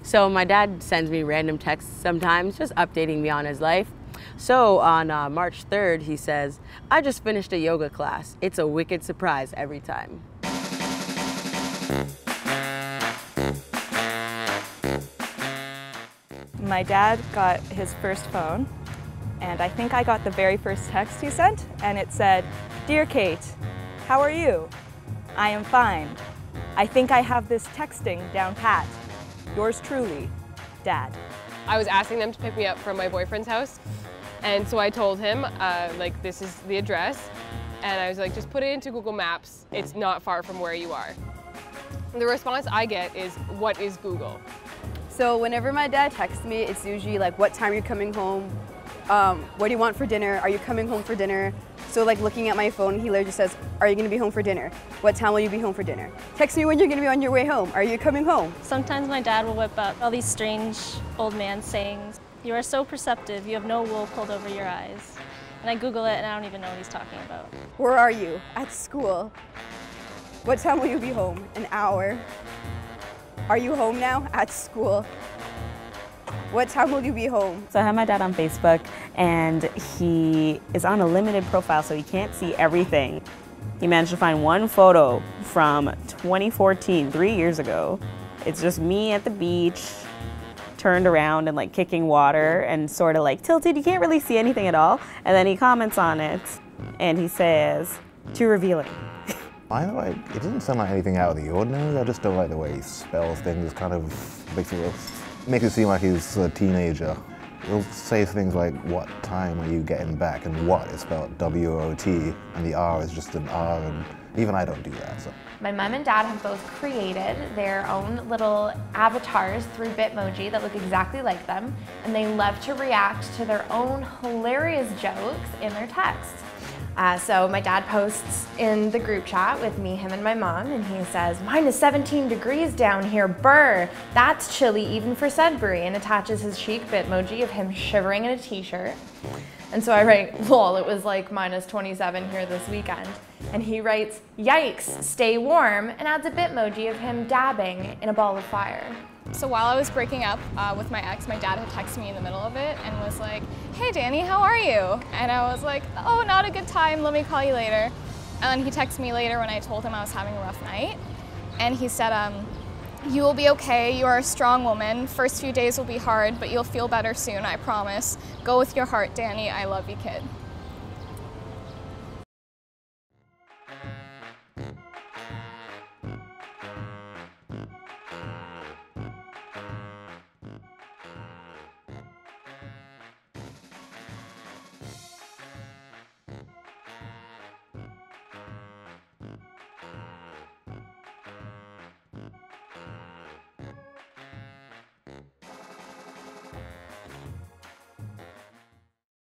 So my dad sends me random texts sometimes, just updating me on his life. So on March 3rd, he says, "I just finished a yoga class. It's a wicked surprise every time." My dad got his first phone, and I think I got the very first text he sent, and it said, "Dear Kate, how are you? I am fine. I think I have this texting down pat. Yours truly, Dad." I was asking them to pick me up from my boyfriend's house, and so I told him, like, this is the address, and I was like, just put it into Google Maps. It's not far from where you are. And the response I get is, "What is Google?" So whenever my dad texts me, it's usually like, "What time you're coming home? What do you want for dinner? Are you coming home for dinner?" So like looking at my phone, he literally just says, "Are you gonna be home for dinner? What time will you be home for dinner? Text me when you're gonna be on your way home. Are you coming home?" Sometimes my dad will whip up all these strange old man sayings. "You are so perceptive, you have no wool pulled over your eyes." And I Google it and I don't even know what he's talking about. "Where are you?" "At school." "What time will you be home?" "An hour." "Are you home now?" "At school." "What time will you be home?" So I have my dad on Facebook, and he is on a limited profile, so he can't see everything. He managed to find one photo from 2014, 3 years ago. It's just me at the beach, turned around and like kicking water and sort of like tilted. You can't really see anything at all. And then he comments on it, and he says, "Too revealing." It doesn't sound like anything out of the ordinary. I just don't like the way he spells things. It kind of makes it seem like he's a teenager. He'll say things like, "What time are you getting back?" and "what" is spelled W-O-T, and the R is just an R, and even I don't do that. So. My mom and dad have both created their own little avatars through Bitmoji that look exactly like them, and they love to react to their own hilarious jokes in their texts. So my dad posts in the group chat with me, him, and my mom, and he says, "Minus 17 degrees down here, brr, that's chilly even for Sudbury," and attaches his cheek Bitmoji of him shivering in a t-shirt. And so I write, "Lol, it was like minus 27 here this weekend." And he writes, "Yikes, stay warm," and adds a Bitmoji of him dabbing in a ball of fire. So while I was breaking up with my ex, my dad had texted me in the middle of it and was like, "Hey Danny, how are you?" And I was like, "Oh, not a good time, let me call you later." And then he texted me later when I told him I was having a rough night. And he said, "You will be okay, you are a strong woman. First few days will be hard, but you'll feel better soon, I promise. Go with your heart, Danny, I love you, kid."